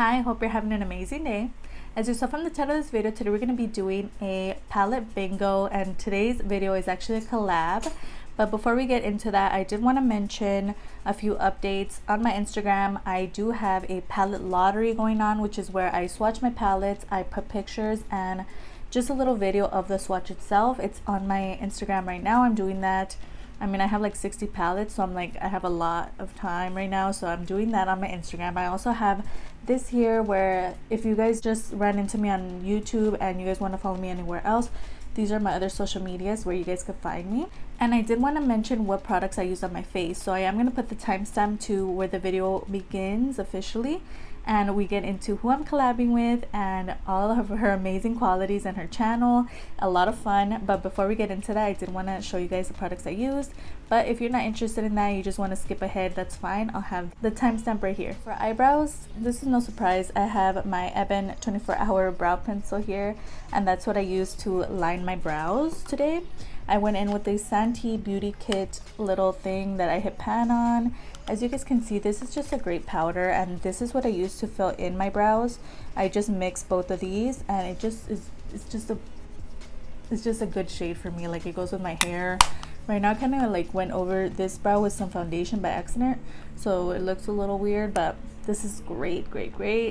Hi, hope you're having an amazing day. As you saw from the title of this video, today we're going to be doing a palette bingo, and today's video is actually a collab. But before we get into that, I did want to mention a few updates. On my Instagram, I do have a palette lottery going on, which is where I swatch my palettes, I put pictures and just a little video of the swatch itself. It's on my Instagram right now. I'm doing that. I mean, I have like 60 palettes, so I have a lot of time right now, so I'm doing that on my Instagram. I also have this here where if you guys just ran into me on YouTube and you guys want to follow me anywhere else, these are my other social medias where you guys could find me. And I did want to mention what products I use on my face, so I am going to put the timestamp to where the video begins officially, and we get into who I'm collabing with and all of her amazing qualities and her channel. A lot of fun. But before we get into that, I did want to show you guys the products I used. But if you're not interested in that, you just want to skip ahead, that's fine. I'll have the timestamp right here. For eyebrows, this is no surprise, I have my EBIN 24-hour brow pencil here, and that's what I use to line my brows today. I went in with a Santee Beauty Kit little thing that I hit pan on. As you guys can see, this is just a great powder, and this is what I use to fill in my brows. I just mix both of these, and it just is, it's just a good shade for me. Like, it goes with my hair. Right now I kind of like went over this brow with some foundation by accident, so it looks a little weird, but this is great.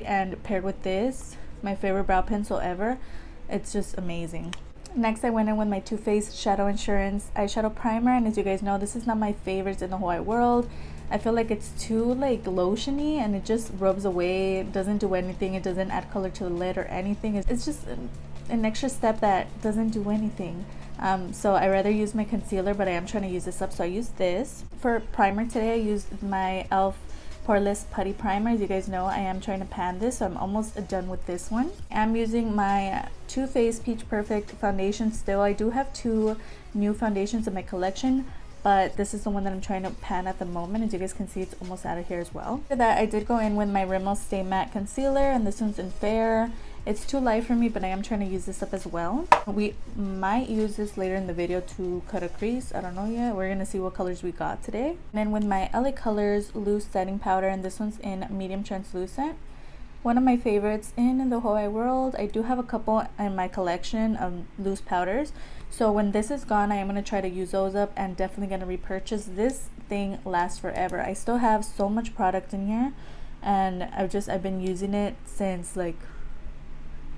And paired with this, my favorite brow pencil ever, it's just amazing. Next, I went in with my Too Faced Shadow Insurance eyeshadow primer, and as you guys know, this is not my favorites in the whole wide world. I feel like it's too like lotiony, and it just rubs away. It doesn't do anything. It doesn't add color to the lid or anything. It's just an extra step that doesn't do anything. So I rather use my concealer, but I am trying to use this up, so I use this. For primer today, I used my e.l.f. Poreless Putty Primer. As you guys know, I am trying to pan this, so I'm almost done with this one. I'm using my Too Faced Peach Perfect foundation still. I do have two new foundations in my collection, but this is the one that I'm trying to pan at the moment. As you guys can see, it's almost out of here as well. After that, I did go in with my Rimmel Stay Matte Concealer, and this one's in Fair. It's too light for me, but I am trying to use this up as well. We might use this later in the video to cut a crease. I don't know yet. We're going to see what colors we got today. And then with my LA Colors Loose Setting Powder, and this one's in Medium Translucent. One of my favorites in the whole wide world. I do have a couple in my collection of loose powders, so when this is gone, I am going to try to use those up, and definitely going to repurchase. This thing lasts forever. I still have so much product in here, and I've been using it since like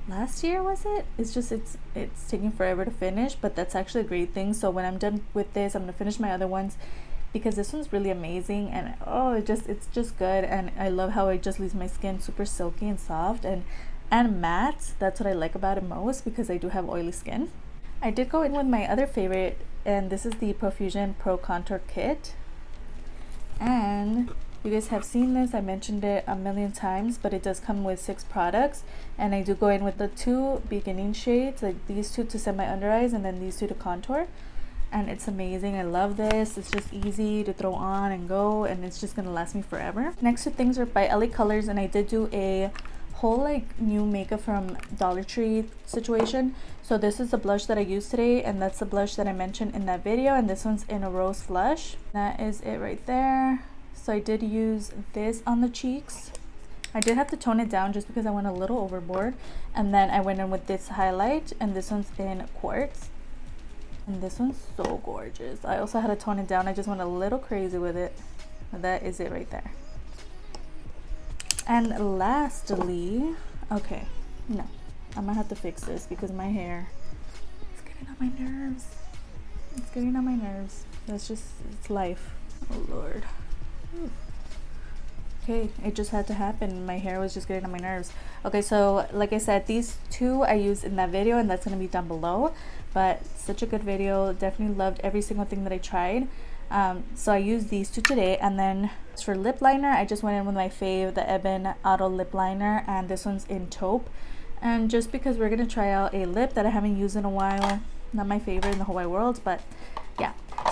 last year, was it? It's taking forever to finish, but that's actually a great thing. So when I'm done with this, I'm gonna finish my other ones, because this one's really amazing, and oh, it's just good. And I love how it just leaves my skin super silky and soft and matte. That's what I like about it most, because I do have oily skin. I did go in with my other favorite, and this is the Profusion Pro Contour Kit, and you guys have seen this. I mentioned it a million times, but it does come with 6 products, and I do go in with the 2 beginning shades, like these 2 to set my under eyes, and then these 2 to contour, and it's amazing. I love this. It's just easy to throw on and go, and it's just gonna last me forever. Next 2 things are by LA Colors, and I did do a whole like new makeup from Dollar Tree situation. So this is the blush that I used today, and that's the blush that I mentioned in that video, and this one's in a rose flush. That is it right there. So I did use this on the cheeks. I did have to tone it down just because I went a little overboard. And then I went in with this highlight, and this one's in Quartz. And this one's so gorgeous. I also had to tone it down. I just went a little crazy with it. But that is it right there. And lastly, okay, no, I'm gonna have to fix this because my hair is getting on my nerves. It's getting on my nerves. That's just, it's life. Oh Lord. Okay, it just had to happen. My hair was just getting on my nerves. Okay, so like I said, these 2 I used in that video, and that's going to be down below. But such a good video. Definitely loved every single thing that I tried. So I used these 2 today. And then for lip liner, I just went in with my fave, the EBIN Auto Lip Liner, and this one's in Taupe. And just because we're going to try out a lip that I haven't used in a while. Not my favorite in the whole wide world, but yeah.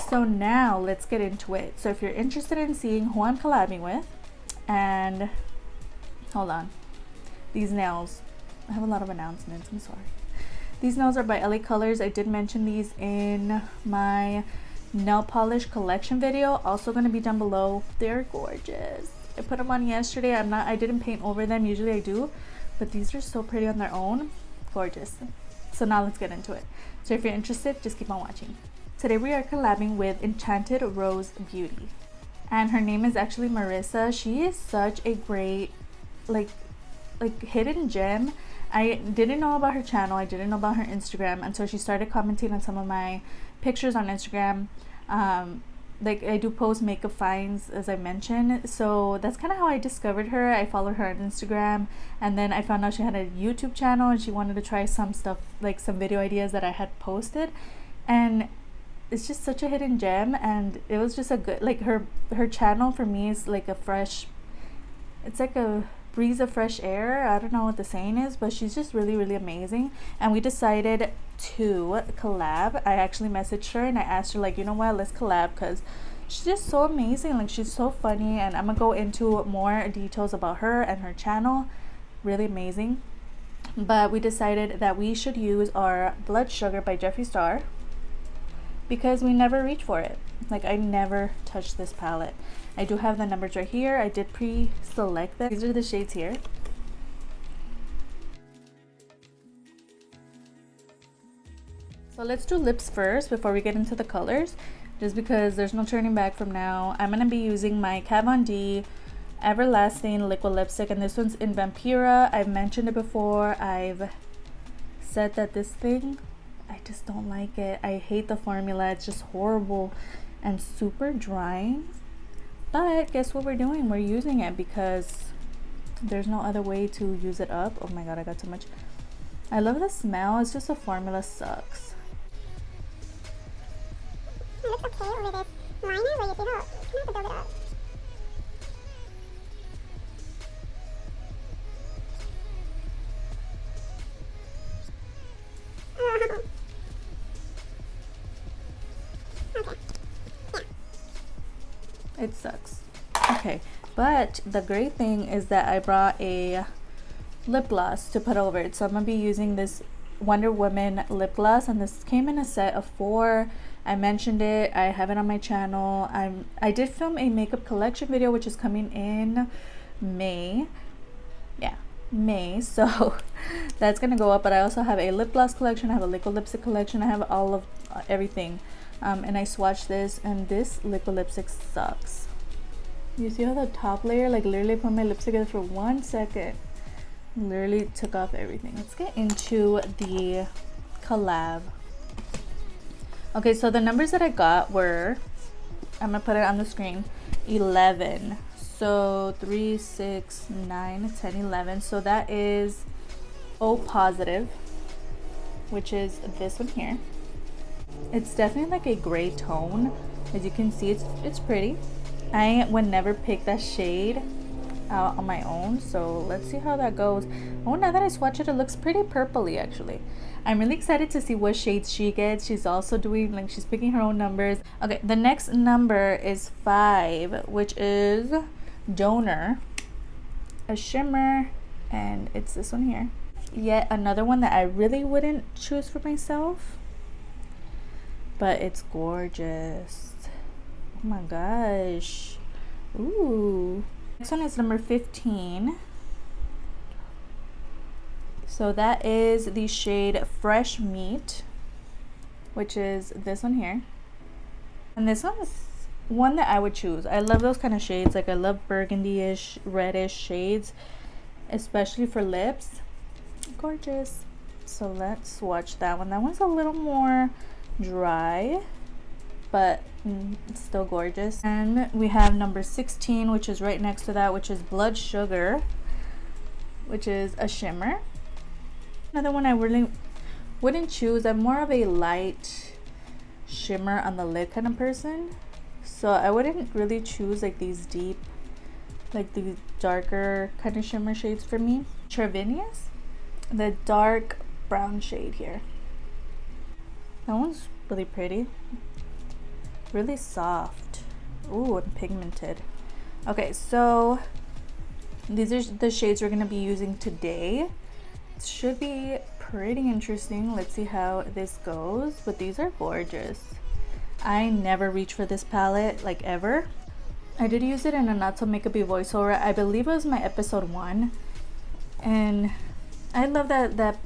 So now let's get into it. So if you're interested in seeing who I'm collabing with, and hold on, these nails, I have a lot of announcements, I'm sorry. These nails are by LA Colors. I did mention these in my nail polish collection video, also going to be down below. They're gorgeous. I put them on yesterday. I didn't paint over them. Usually I do, but these are so pretty on their own. Gorgeous. So now let's get into it. So if you're interested, just keep on watching. Today we are collabing with Enchanted Rose Beauty, and her name is actually Marissa. She is such a great like hidden gem. I didn't know about her channel, I didn't know about her Instagram until she started commenting on some of my pictures on Instagram. Like I do post makeup finds, as I mentioned, so that's kind of how I discovered her. I followed her on Instagram, and then I found out she had a YouTube channel and she wanted to try some stuff, like some video ideas that I had posted, and it's just such a hidden gem. And it was just a good, like her channel for me is like a fresh, it's like a breeze of fresh air. I don't know what the saying is, but she's just really amazing. And we decided to collab. I actually messaged her and I asked her, like, you know what, let's collab, because she's just so amazing. Like, she's so funny, and I'm gonna go into more details about her and her channel. Really amazing. But we decided that we should use our Blood Sugar by Jeffree Star, because we never reach for it. Like, I never touch this palette. I do have the numbers right here. I did pre-select them. These are the shades here. So let's do lips first before we get into the colors, just because there's no turning back from now. I'm going to be using my Kat Von D Everlasting Liquid Lipstick, and this one's in Vampira. I've mentioned it before. I've said that this thing, I just don't like it. I hate the formula. It's just horrible and super drying. But guess what we're doing? We're using it because there's no other way to use it up. Oh my god, I got too much. I love the smell. It's just the formula sucks. It looks okay over this liner, but you see how you have to build it up. It sucks. Okay, but the great thing is that I brought a lip gloss to put over it. So I'm gonna be using this Wonder Woman lip gloss, and this came in a set of 4. I mentioned it. I have it on my channel. I did film a makeup collection video, which is coming in May. Yeah, May. So that's gonna go up. But I also have a lip gloss collection. I have a liquid lipstick collection. I have all of everything. And I swatched this, and this liquid lipstick sucks. You see how the top layer, like, literally put my lips together for 1 second. Literally took off everything. Let's get into the collab. Okay, so the numbers that I got were, I'm gonna put it on the screen, 11. So 3, 6, 9, 10, 11. So that is O positive, which is this one here. It's definitely like a gray tone. As you can see, it's pretty. I would never pick that shade out on my own, so let's see how that goes. Oh, now that I swatch it, it looks pretty purpley actually. I'm really excited to see what shades she gets. She's also doing, like, she's picking her own numbers. Okay, the next number is 5, which is Donor, a shimmer, and it's this one here. Yet another one that I really wouldn't choose for myself, but it's gorgeous. Oh my gosh. Ooh. Next one is number 15. So that is the shade Fresh Meat, which is this one here. And this one is one that I would choose. I love those kind of shades. Like, I love burgundy-ish, reddish shades, especially for lips. Gorgeous. So let's swatch that one. That one's a little more dry, but it's still gorgeous. And we have number 16, which is right next to that, which is Blood Sugar, which is a shimmer. Another one I really wouldn't choose. I'm more of a light shimmer on the lid kind of person, so I wouldn't really choose like these deep, like these darker kind of shimmer shades for me. Trevinius, the dark brown shade here. That one's really pretty, really soft. Ooh, and pigmented. Okay, so these are the shades we're going to be using today. It should be pretty interesting. Let's see how this goes, but these are gorgeous. I never reach for this palette, like, ever. I did use it in a not so makeupy voiceover. I believe it was my episode 1, and I love that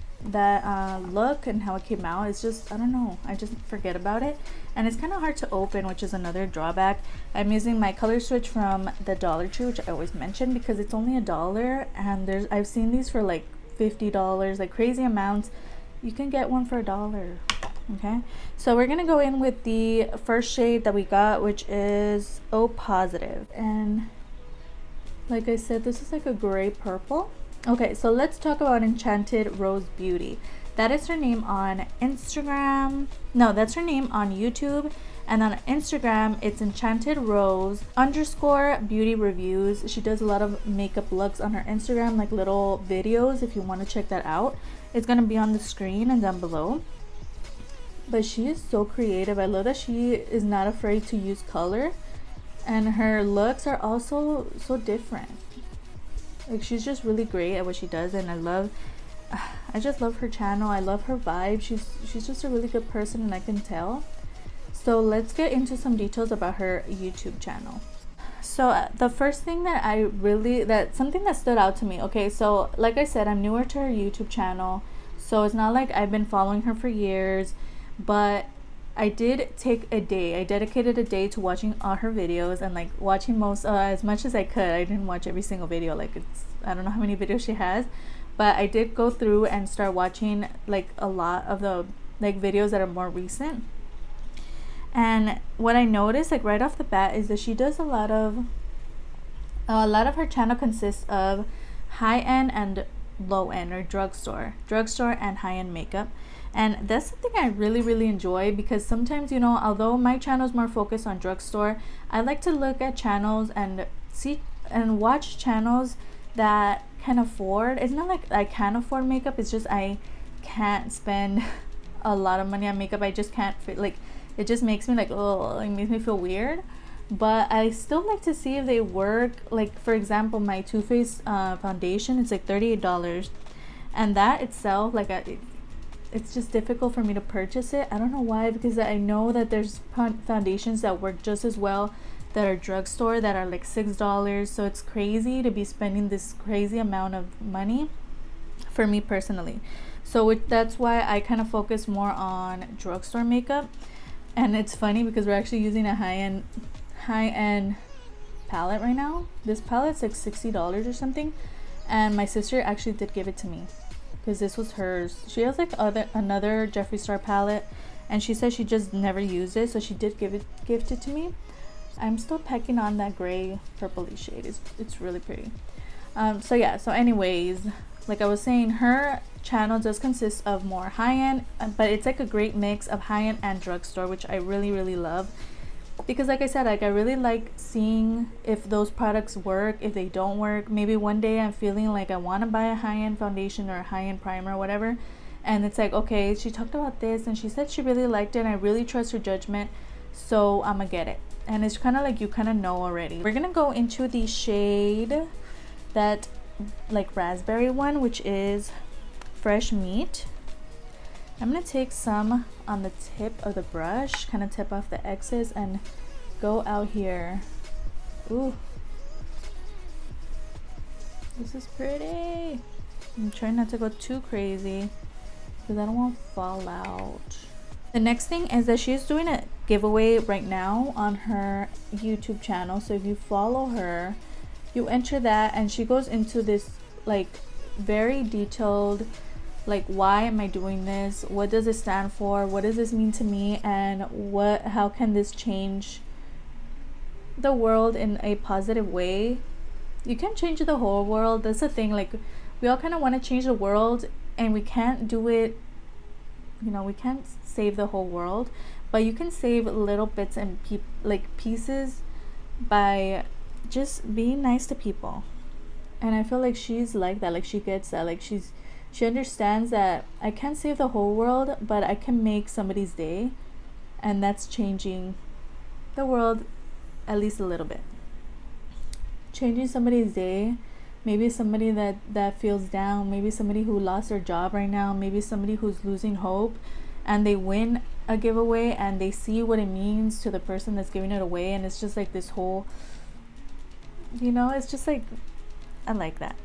look and how it came out. It's just, I don't know, I just forget about it, and it's kind of hard to open, which is another drawback. I'm using my color switch from the Dollar Tree, which I always mention because it's only $1, and I've seen these for like $50, like crazy amounts. You can get one for $1. Okay, so we're gonna go in with the first shade that we got, which is O Positive, and like I said, this is like a gray purple. Okay, so let's talk about Enchanted Rose Beauty. That is her name on Instagram. No, that's her name on YouTube, and on Instagram it's Enchanted Rose _ beauty reviews. She does a lot of makeup looks on her Instagram, like little videos. If you want to check that out, it's gonna be on the screen and down below. But she is so creative. I love that she is not afraid to use color, and her looks are also so different. Like, she's just really great at what she does, and I just love her channel. I love her vibe. She's just a really good person, and I can tell. So let's get into some details about her YouTube channel. So the first thing that something that stood out to me. Okay, so like I said, I'm newer to her YouTube channel, so it's not like I've been following her for years. But I did take a day. I dedicated a day to watching all her videos and like watching as much as I could. I didn't watch every single video. Like, I don't know how many videos she has, but I did go through and start watching like a lot of the like videos that are more recent. And what I noticed like right off the bat is that she does a lot of her channel consists of high-end and low-end, or drugstore and high-end makeup. And that's something I really enjoy, because sometimes, you know, although my channel is more focused on drugstore, I like to look at channels and see and watch channels that can afford. It's not like I can't afford makeup, it's just I can't spend a lot of money on makeup. I just can't fit, like, it just makes me like, oh, it makes me feel weird. But I still like to see if they work. Like, for example, my Too Faced foundation, it's like $38, and that itself, like, it's just difficult for me to purchase it. I don't know why, because I know that there's foundations that work just as well that are drugstore that are like $6. So it's crazy to be spending this crazy amount of money for me personally. So that's why I kind of focus more on drugstore makeup. And it's funny because we're actually using a high-end palette right now. This palette's like $60 or something, and my sister actually did give it to me because this was hers. She has like another Jeffree Star palette, and she said she just never used it, so she did gift it to me. I'm still pecking on that gray purpley shade. It's really pretty. So yeah, so anyways, like I was saying, her channel does consist of more high-end, but it's like a great mix of high-end and drugstore, which I really love. Because like I said, like I really like seeing if those products work, if they don't work. Maybe one day I'm feeling like I want to buy a high-end foundation or a high-end primer or whatever, and it's like, okay, she talked about this and she said she really liked it and I really trust her judgment, so I'm gonna get it. And it's kind of like, you kind of know already. We're gonna go into the shade, that like raspberry one, which is Fresh Meat. I'm gonna take some on the tip of the brush, kind of tip off the excess and go out here. Ooh, this is pretty. I'm trying not to go too crazy because I don't want to fall out. The next thing is that she's doing a giveaway right now on her YouTube channel. So if you follow her, you enter that, and she goes into this like very detailed, like, why am I doing this? What does it stand for? What does this mean to me? And how can this change the world in a positive way? You can't change the whole world. That's the thing. Like, we all kind of want to change the world, and we can't do it. You know, we can't save the whole world, but you can save little bits and pieces by just being nice to people. And I feel like she's like that. Like, she gets that. Like, she understands that I can't save the whole world, but I can make somebody's day, and that's changing the world at least a little bit. Changing somebody's day, maybe somebody that feels down, maybe somebody who lost their job right now, maybe somebody who's losing hope, and they win a giveaway and they see what it means to the person that's giving it away, and it's just like this whole you know, it's just like, I like that.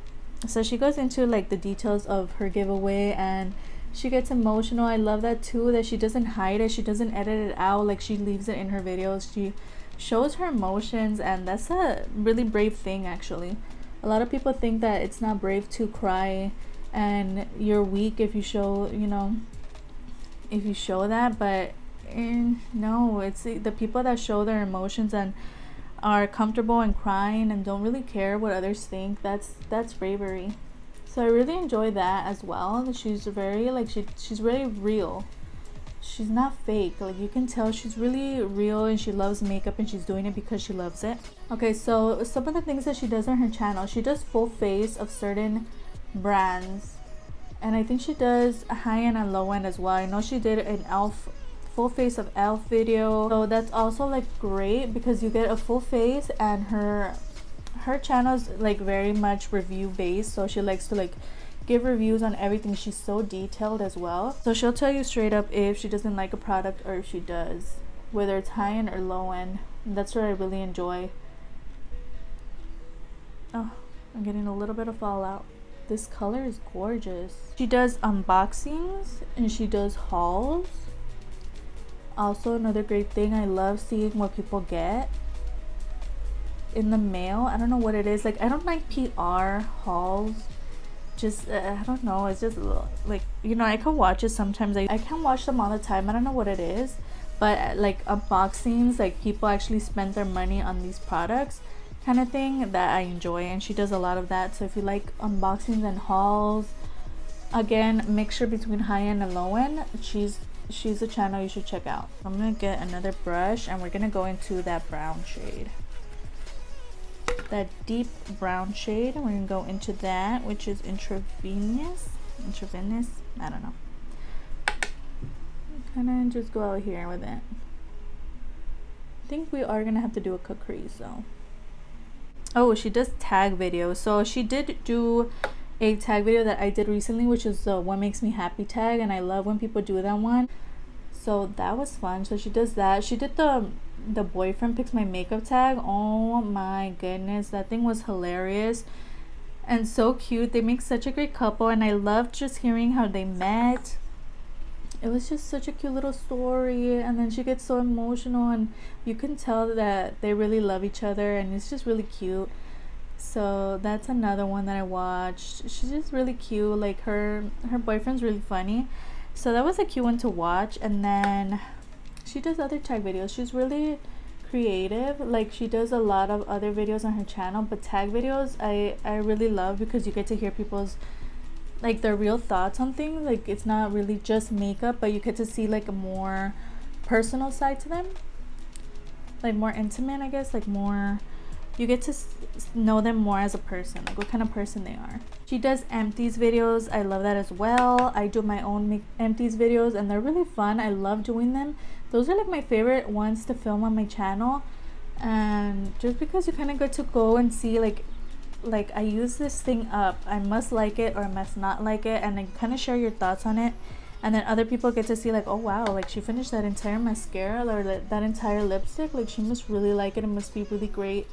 So she goes into like the details of her giveaway and she gets emotional. I love that too, that she doesn't hide it, she doesn't edit it out, like she leaves it in her videos. She shows her emotions, and that's a really brave thing actually. A lot of people think that it's not brave to cry and you're weak if you show, you know, if you show that, but no, it's the people that show their emotions and are comfortable in crying and don't really care what others think. That's bravery. So I really enjoy that as well. She's very like she's really real. She's not fake. Like you can tell she's really real, and she loves makeup and she's doing it because she loves it. Okay, so some of the things that she does on her channel, she does full face of certain brands, and I think she does a high end and low end as well. I know she did an elf full face of elf video, so that's also like great because you get a full face, and her channel is like very much review based, so she likes to like give reviews on everything. She's so detailed as well, so she'll tell you straight up if she doesn't like a product or if she does, whether it's high end or low end. And that's what I really enjoy. Oh, I'm getting a little bit of fallout. This color is gorgeous. She does unboxings and she does hauls. Also another great thing, I love seeing what people get in the mail. I don't know what it is, like I don't like PR hauls, just I don't know, it's just like, you know, I can watch it sometimes. I can't watch them all the time, I don't know what it is, but like unboxings, like people actually spend their money on these products kind of thing, that I enjoy, and she does a lot of that. So if you like unboxings and hauls, again, mixture between high end and low end, she's a channel you should check out. I'm gonna get another brush and we're gonna go into that brown shade, that deep brown shade, and we're gonna go into that, which is intravenous, I don't know, kind of just go out here with it. I think we are gonna have to do a cut crease though. Oh, she does tag videos. So she did do a tag video that I did recently, which is the What Makes Me Happy tag, and I love when people do that one, so that was fun. So she does that. She did the boyfriend picks my makeup tag. Oh my goodness, that thing was hilarious and so cute. They make such a great couple, and I loved just hearing how they met. It was just such a cute little story, and then she gets so emotional and you can tell that they really love each other, and it's just really cute. So that's another one that I watched. She's just really cute. Like her boyfriend's really funny, so that was a cute one to watch. And then she does other tag videos. She's really creative. Like she does a lot of other videos on her channel, but tag videos I really love because you get to hear people's like their real thoughts on things. Like it's not really just makeup, but you get to see like a more personal side to them, like more intimate, I guess, like more, you get to know them more as a person, like what kind of person they are. She does empties videos. I love that as well. I do my own empties videos and they're really fun. I love doing them. Those are like my favorite ones to film on my channel, and just because you kind of get to go and see like I use this thing up, I must like it or I must not like it, and then kind of share your thoughts on it. And then other people get to see like, oh wow, like she finished that entire mascara or that entire lipstick, like she must really like it, it must be really great,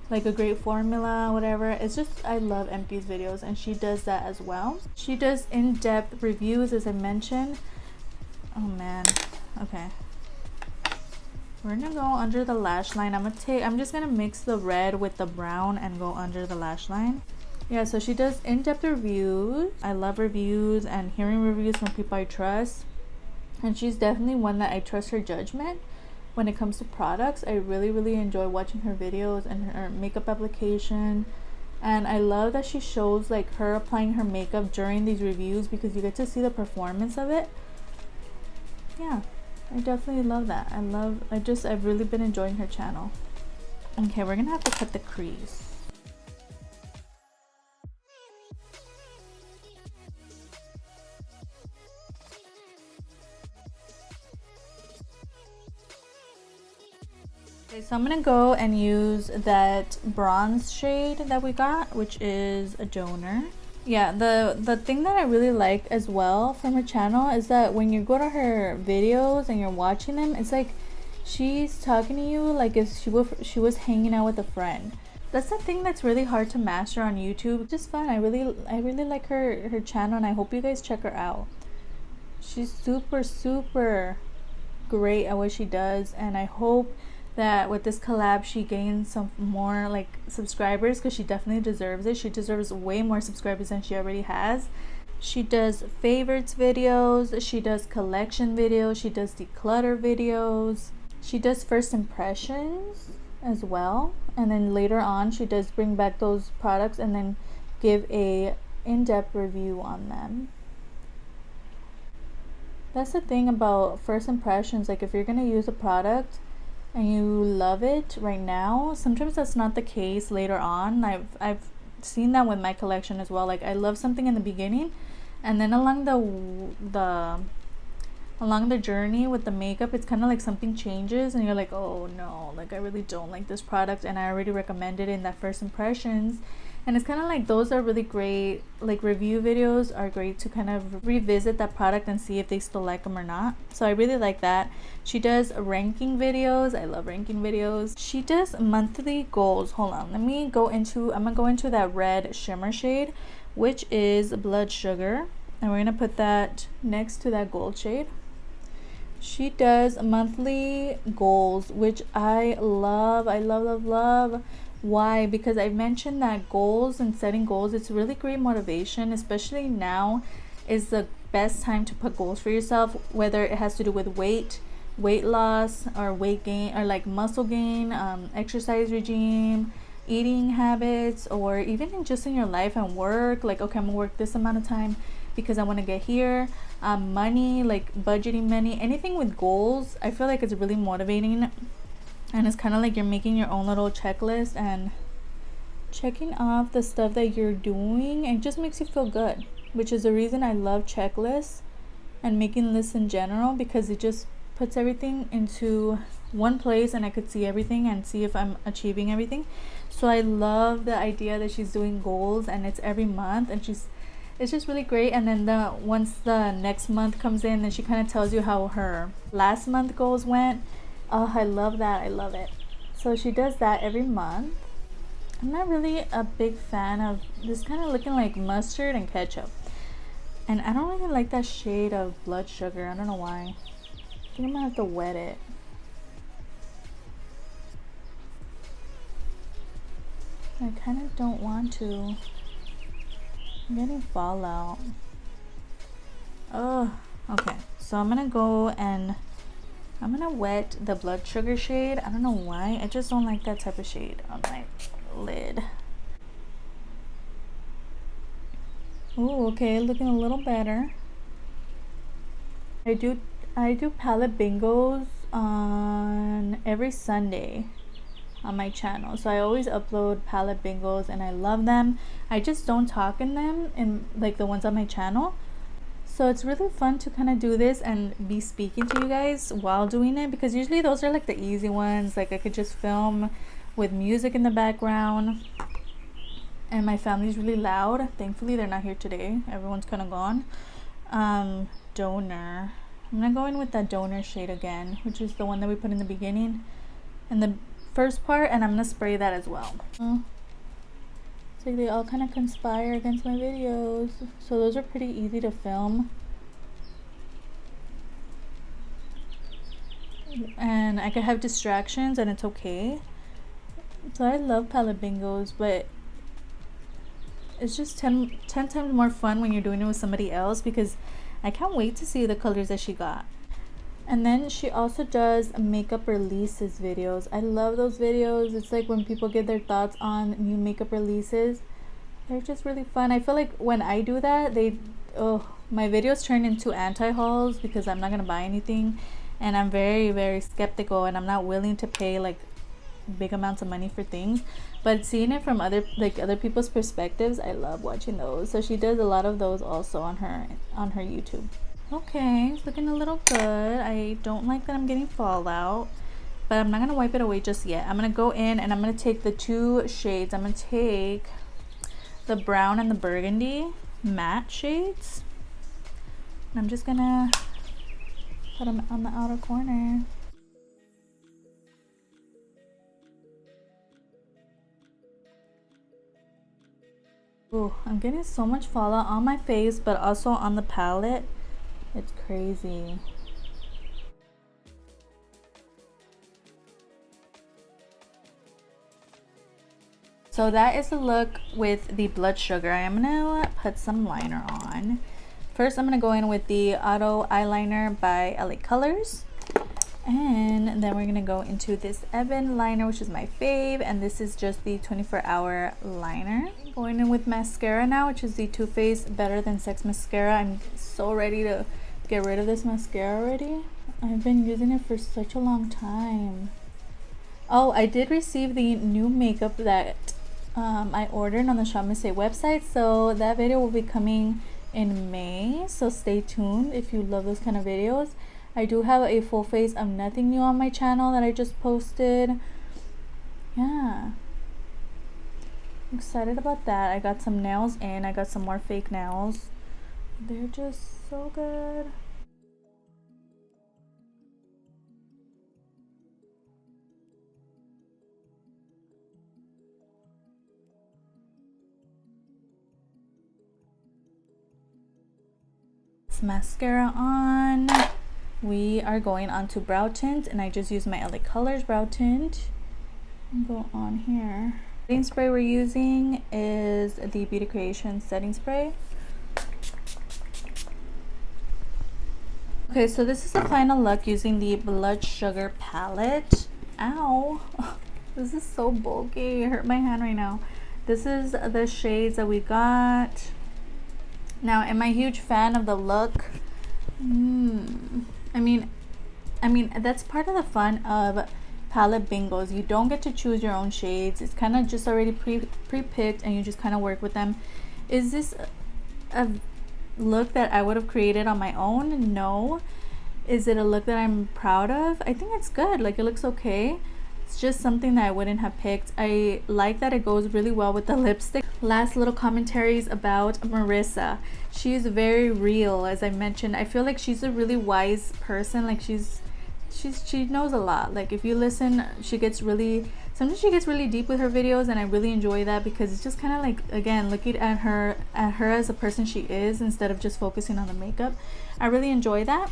like a great formula, whatever. It's just, I love empties videos, and she does that as well. She does in-depth reviews, as I mentioned. Oh man, okay, we're gonna go under the lash line. I'm just gonna mix the red with the brown and go under the lash line. Yeah, so she does in-depth reviews. I love reviews and hearing reviews from people I trust, and she's definitely one that I trust her judgment when it comes to products. I really enjoy watching her videos and her makeup application, and I love that she shows like her applying her makeup during these reviews because you get to see the performance of it. Yeah, I definitely love that. I've really been enjoying her channel. Okay, we're gonna have to cut the crease. Okay, so I'm gonna go and use that bronze shade that we got, which is a donor. Yeah, the thing that I really like as well from her channel is that when you go to her videos and you're watching them, it's like she's talking to you like if she was hanging out with a friend. That's the thing that's really hard to master on YouTube. It's just fun. I really like her channel, and I hope you guys check her out. She's super great at what she does, and I hope that with this collab she gains some more like subscribers, because she definitely deserves it. She deserves way more subscribers than she already has. She does favorites videos, she does collection videos, she does declutter videos, she does first impressions as well, and then later on she does bring back those products and then give a in-depth review on them. That's the thing about first impressions. Like, if you're gonna use a product and you love it right now, sometimes that's not the case later on. I've seen that with my collection as well. Like, I love something in the beginning, and then along the journey with the makeup, it's kind of like something changes and you're like, oh no, like I really don't like this product, and I already recommended it in that first impressions. And it's kind of like, those are really great, like review videos are great to kind of revisit that product and see if they still like them or not. So I really like that. She does ranking videos. I love ranking videos. She does monthly goals. Hold on, I'm gonna go into that red shimmer shade, which is Blood Sugar, and we're gonna put that next to that gold shade. She does monthly goals, which I love. I love. Why? Because I mentioned that goals and setting goals, it's really great motivation, especially now is the best time to put goals for yourself, whether it has to do with weight loss, or weight gain, or like muscle gain, exercise regime, eating habits, or even just in your life and work. Like, okay, I'm gonna work this amount of time because I want to get here. Money, like budgeting money, anything with goals, I feel like it's really motivating. And it's kind of like you're making your own little checklist and checking off the stuff that you're doing. It just makes you feel good, which is the reason I love checklists and making lists in general, because it just puts everything into one place and I could see everything and see if I'm achieving everything. So I love the idea that she's doing goals and it's every month, and it's just really great. And then once the next month comes in, then she kind of tells you how her last month goals went. Oh, I love that. I love it. So she does that every month. I'm not really a big fan of this, kind of looking like mustard and ketchup, and I don't really like that shade of Blood Sugar. I don't know why. I think I'm gonna have to wet it. I kind of don't want to. I'm getting fallout. Oh, okay. So I'm gonna go and I'm gonna wet the Blood Sugar shade. I don't know why, I just don't like that type of shade on my lid. Oh, okay, looking a little better. I do palette bingos on every Sunday on my channel, so I always upload palette bingos and I love them. I just don't talk in them, in like the ones on my channel. So it's really fun to kind of do this and be speaking to you guys while doing it, because usually those are like the easy ones. Like, I could just film with music in the background, and my family's really loud. Thankfully they're not here today, everyone's kind of gone. Donor, I'm gonna go in with that Donor shade again, which is the one that we put in the beginning and the first part, and I'm gonna spray that as well. So they all kind of conspire against my videos, so those are pretty easy to film, and I could have distractions and it's okay. So I love palette bingos, but it's just 10 times more fun when you're doing it with somebody else, because I can't wait to see the colors that she got. And then she also does makeup releases videos. I love those videos. It's like when people give their thoughts on new makeup releases. They're just really fun. I feel like when I do that, my videos turn into anti-hauls, because I'm not gonna buy anything, and I'm very skeptical, and I'm not willing to pay like big amounts of money for things. But seeing it from other people's perspectives, I love watching those. So she does a lot of those also on her YouTube. Okay, it's looking a little good. I don't like that I'm getting fallout, but I'm not gonna wipe it away just yet. I'm gonna go in and I'm gonna take the two shades. I'm gonna take the brown and the burgundy matte shades, and I'm just gonna put them on the outer corner. Oh, I'm getting so much fallout on my face, but also on the palette. It's crazy. So that is the look with the blood sugar. I'm gonna put some liner on. First, I'm gonna go in with the Auto Eyeliner by LA Colors. And then we're gonna go into this EBIN liner, which is my fave. And this is just the 24-hour liner. Going in with mascara now, which is the Too Faced Better Than Sex mascara. I'm so ready to get rid of this mascara already. I've been using it for such a long time. Oh, I did receive the new makeup that I ordered on the Shop Miss A website, so that video will be coming in May, so stay tuned if you love those kind of videos. I do have a full face of nothing new on my channel that I just posted. Yeah, I'm excited about that. I got some nails in. I got some more fake nails. They're just so good. Mascara on. We are going on to brow tint, and I just use my LA Colors brow tint and go on here. Setting spray we're using is the Beauty Creations setting spray. Okay, so this is the final look using the blood sugar palette. Ow, this is so bulky. It hurt my hand right now. This is the shades that we got. Now, am I a huge fan of the look? I mean, that's part of the fun of palette bingos. You don't get to choose your own shades. It's kind of just already pre-picked, and you just kind of work with them. Is this a look that I would have created on my own? No. Is it a look that I'm proud of? I think it's good. Like, it looks okay. It's just something that I wouldn't have picked. I like that it goes really well with the lipstick. Last little commentaries about Marissa. She is very real, as I mentioned. I feel like she's a really wise person. Like, she knows a lot. Like, if you listen, sometimes she gets really deep with her videos, and I really enjoy that because it's just kind of like, again, looking at her as a person she is instead of just focusing on the makeup. I really enjoy that.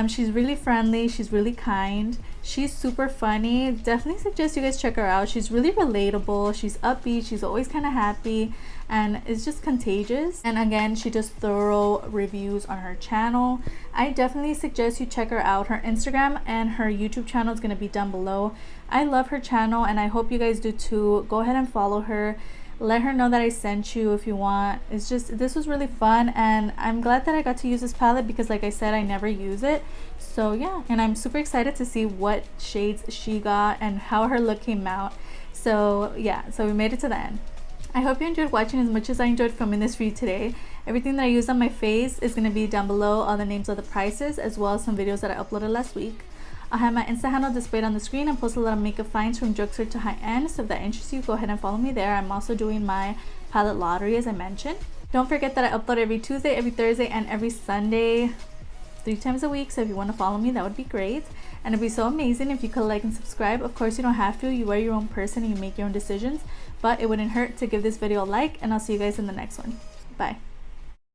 She's really friendly. She's really kind. She's super funny. Definitely suggest you guys check her out. She's really relatable. She's upbeat. She's always kind of happy, and it's just contagious. And again, she does thorough reviews on her channel. I definitely suggest you check her out. Her Instagram and her YouTube channel is going to be down below. I love her channel, and I hope you guys do too. Go ahead and follow her. Let her know that I sent you if you want. It's just, this was really fun, and I'm glad that I got to use this palette because, like I said, I never use it. So yeah, and I'm super excited to see what shades she got and how her look came out. So yeah, so we made it to the end. I hope you enjoyed watching as much as I enjoyed filming this for you today. Everything that I used on my face is going to be down below, all the names of the prices, as well as some videos that I uploaded last week. I'll have my Insta handle displayed on the screen and post a lot of makeup finds from drugstore to high-end, so if that interests you, go ahead and follow me there. I'm also doing my palette lottery, as I mentioned. Don't forget that I upload every Tuesday, every Thursday, and every Sunday, 3 times a week, so if you want to follow me, that would be great. And it'd be so amazing if you could like and subscribe. Of course, you don't have to. You are your own person and you make your own decisions, but it wouldn't hurt to give this video a like, and I'll see you guys in the next one. Bye.